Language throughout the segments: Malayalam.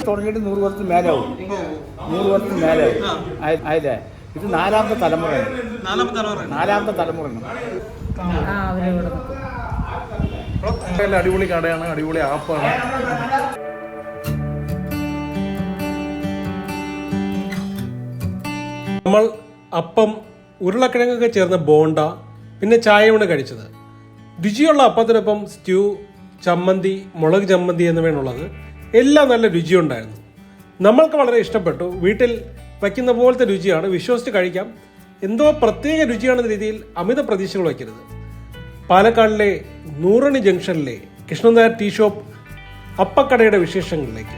തുടങ്ങിയിട്ട് 100 വർഷത്തിന് മേലാവും. 100 വർഷത്തിന് മേലാവും. അതിലെ ഇത് നാലാമത്തെ തലമുറയാണ്. അടിപൊളി കടയാണ്, അടിപൊളി ആപ്പാണ്. നമ്മൾ അപ്പം, ഉരുളക്കിഴങ്ങൊക്കെ ചേർന്ന ബോണ്ട, പിന്നെ ചായയാണ് കഴിച്ചത്. രുചിയുള്ള അപ്പത്തിനൊപ്പം സ്റ്റ്യൂ, ചമ്മന്തി, മുളക് ചമ്മന്തി എന്നിവയാണുള്ളത്. എല്ലാം നല്ല രുചിയുണ്ടായിരുന്നു. നമ്മൾക്ക് വളരെ ഇഷ്ടപ്പെട്ടു. വീട്ടിൽ വയ്ക്കുന്ന പോലത്തെ രുചിയാണ്, വിശ്വസിച്ച് കഴിക്കാം. എന്തോ പ്രത്യേക രുചിയാണെന്ന രീതിയിൽ അമിത പ്രതീക്ഷകൾ വയ്ക്കരുത്. പാലക്കാടിലെ നൂറണി ജംഗ്ഷനിലെ കൃഷ്ണനായർ ടീ ഷോപ്പ് അപ്പക്കടയുടെ വിശേഷങ്ങളിലേക്ക്.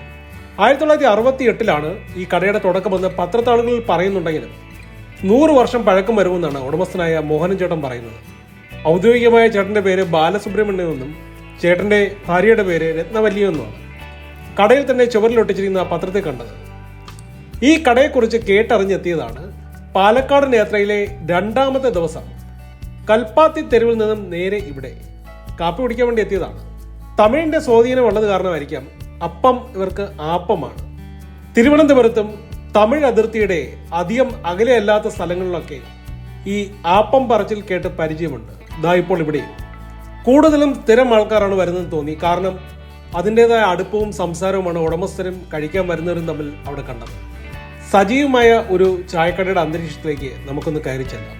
1968 ഈ കടയുടെ തുടക്കമെന്ന് പത്രത്താളുകളിൽ പറയുന്നുണ്ടെങ്കിലും 100 വർഷം പഴക്കം വരുമെന്നാണ് ഉടമസ്ഥനായ മോഹനൻ ചേട്ടൻ പറയുന്നത്. ഔദ്യോഗികമായ ചേട്ടൻ്റെ പേര് ബാലസുബ്രഹ്മണ്യൻ എന്നും ചേട്ടൻ്റെ ഭാര്യയുടെ പേര് രത്നവല്ലി എന്നുമാണ്. കടയിൽ തന്നെ ചുവരിലൊട്ടിച്ചിരിക്കുന്ന പത്രത്തിൽ കണ്ടത്. ഈ കടയെക്കുറിച്ച് കേട്ടറിഞ്ഞെത്തിയതാണ്. പാലക്കാടൻ യാത്രയിലെ 2ാമത്തെ ദിവസം കൽപ്പാത്തി തെരുവിൽ നിന്നും നേരെ ഇവിടെ കാപ്പി കുടിക്കാൻ വേണ്ടി എത്തിയതാണ്. തമിഴിന്റെ സ്വാധീനം ഉള്ളത് കാരണമായിരിക്കാം അപ്പം ഇവർക്ക് ആപ്പമാണ്. തിരുവനന്തപുരത്തും തമിഴ് അതിർത്തിയുടെ അധികം അകലെയല്ലാത്ത സ്ഥലങ്ങളിലൊക്കെ ഈ ആപ്പം പറച്ചിൽ കേട്ട് പരിചയമുണ്ട്. ഇതാ ഇപ്പോൾ ഇവിടെ കൂടുതലും സ്ഥിരം ആൾക്കാരാണ് വരുന്നതെന്ന് തോന്നി. കാരണം അതിൻ്റെതായ അടുപ്പവും സംസാരവുമാണ് ഉടമസ്ഥരും കഴിക്കാൻ വരുന്നവരും തമ്മിൽ അവിടെ കണ്ടത്. സജീവമായ ഒരു ചായക്കടയുടെ അന്തരീക്ഷത്തിലേക്ക് നമുക്കൊന്ന് കയറി ചെല്ലാം.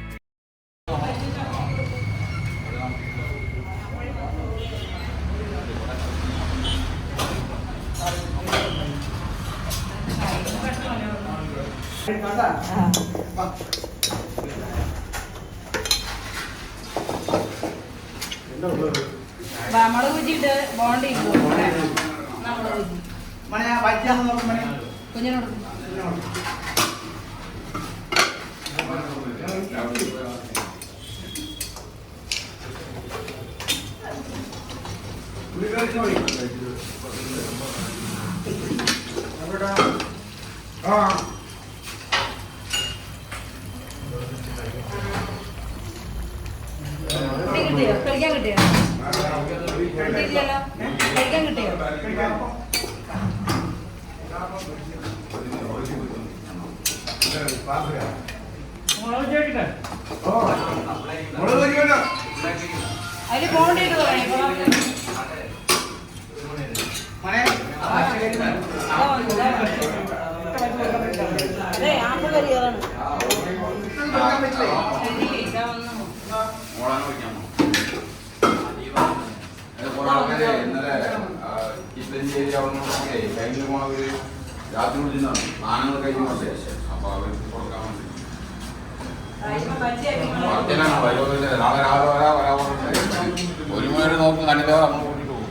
ഒരു നോക്കും കണ്ടില്ല നമ്മൾ കൂട്ടിട്ട് പോകും.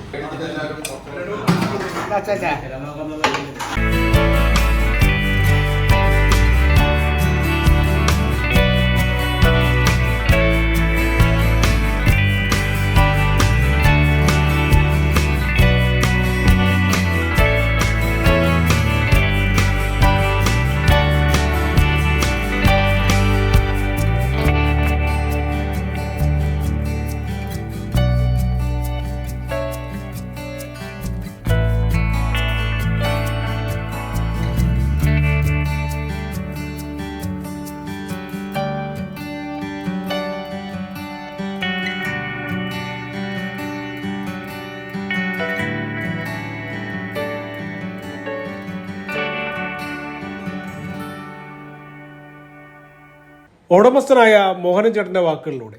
ഉടമസ്ഥനായ മോഹനൻ ചേട്ടന്റെ വാക്കുകളിലൂടെ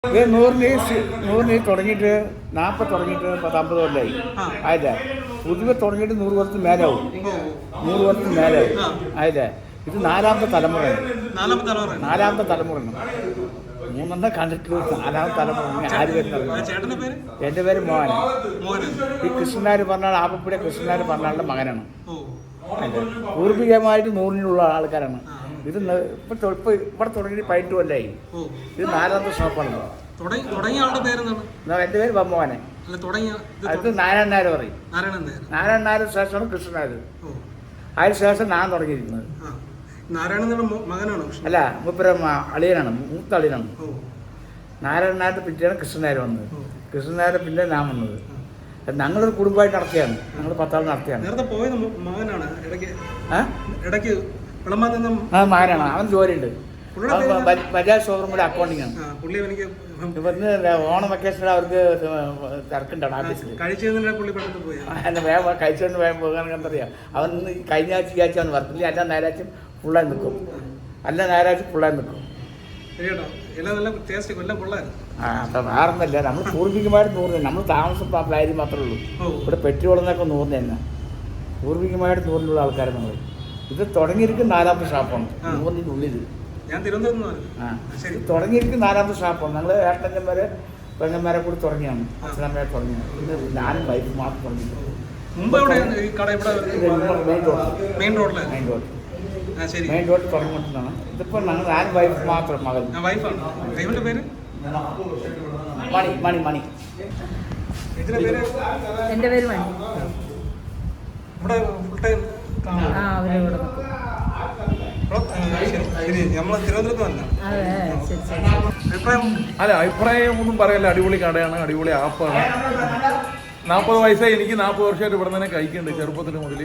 100 തുടങ്ങിയിട്ട് 40 തുടങ്ങിയിട്ട് 50 കൊല്ലമായി. അതിലെ പുതുവെ തുടങ്ങിയിട്ട് 100 വർഷത്തിന് മേലാവും. 100 വർഷത്തിന് മേലാവും. അതിലെ ഇത് നാലാമത്തെ തലമുറയാണ്. 3 കണ്ടിട്ടുള്ളൂ. 4ാമത്തെ തലമുറ. ആര് വരുന്നത്? എൻ്റെ പേര് മോഹൻ. ഈ കൃഷ്ണനാർ പറഞ്ഞാൽ ആപ്പപ്പുഴ കൃഷ്ണനാർ പറഞ്ഞാളുടെ മകനാണ്. അതെ, പൂർവികമായിട്ട് 100-നുള്ള ആൾക്കാരാണ്. ഇത് ഇപ്പൊ ഇവിടെ തുടങ്ങി 18 കൊല്ലമായി. ഇത് 4ാമത്തെ ഷോപ്പാണ്. എൻ്റെ പേര് ബമ്മോനെ. അത് നാരായണൻ നായർ പറയും. നാരായണൻ നായർ ശേഷമാണ് കൃഷ്ണനായർ. അതിന് ശേഷം ഞാൻ തുടങ്ങിയിരിക്കുന്നത്. അല്ല, മൂപ്പര അളിയനാണ്, മൂത്ത അളിയനാണ്. നാരായണൻ നായരുടെ പിന്നെയാണ് കൃഷ്ണനായർ വന്നത്. കൃഷ്ണനായരുടെ പിന്നെ ഞാൻ വന്നത്. ഞങ്ങളൊരു കുടുംബമായിട്ട് നടത്തിയാണ്. ഞങ്ങൾ 10 ആൾ നടത്തിയാണ്. നേരത്തെ പോയത് മകനാണ്. ഇടയ്ക്ക് മകനാണ്. അവൻ ജോലിയുണ്ട്. ബജാജ് ഷോറൂമിലെ അക്കൗണ്ടിങ് ആണ്. ഇവിടുന്ന് ഓണം വെക്കേഷനിൽ അവർക്ക് തിരക്കുണ്ടാണ് ഓഫീസിൽ. എന്നെ വേഗം കഴിച്ചുകൊണ്ട് വേഗം പോകാൻ എന്തറിയാം. അവൻ കഴിഞ്ഞ ആഴ്ച അവൻ വർക്കില്ല. എല്ലാ ഞായറാഴ്ചയും ഫുള്ളായി നിൽക്കും. എല്ലാ ഞായറാഴ്ച ഫുള്ളായി നിൽക്കും. അപ്പം വേറൊന്നല്ല, നമ്മൾ പൂർവികമായിട്ട് നൂറുന്നത്. നമ്മൾ താമസം പ്ലാരി മാത്രമേ ഉള്ളൂ. ഇവിടെ പെട്രോളെന്നൊക്കെ നൂറിന് തന്നെ പൂർവികമായിട്ട് നൂറിലുള്ള ആൾക്കാർ നമ്മൾ. ഇത് തുടങ്ങിയിരിക്കും 4ാമത്തെ ഷാപ്പാണ് നൂറിനുള്ളിൽ. തുടങ്ങിയിരിക്കും 4ാമത്തെ ഷാപ്പാണ്. ഞങ്ങൾ ഏട്ടന്മാരെ പെങ്ങന്മാരെ കൂടി തുടങ്ങിയാണ്. അച്ഛനമ്മയെ തുടങ്ങിയാണ്. പിന്നെ ഞാനും വൈഫ് മാത്രം തുടങ്ങിയിട്ടുണ്ട്. മെയിൻ റോഡ് തുടങ്ങിയിട്ടാണ്. ഇതിപ്പോൾ ഞങ്ങൾ ഞാനും വൈഫ് മാത്രം മകൻ. മണി മണി. എൻ്റെ പേര് മണി. അല്ല, അഭിപ്രായം ഒന്നും പറയല്ല. അടിപൊളി കടയാണ്, അടിപൊളി ആപ്പാണ്. 40 വയസ്സായി. എനിക്ക് 40 വർഷമായിട്ട് ഇവിടെ തന്നെ കഴിക്കുന്നുണ്ട്, ചെറുപ്പത്തിന് മുതൽ.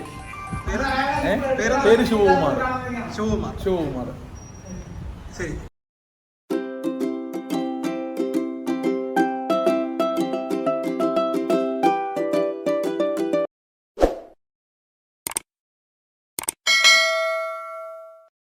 പേര് ശിവകുമാർ. ശിവകുമാർ. ശിവകുമാർ. ശരി.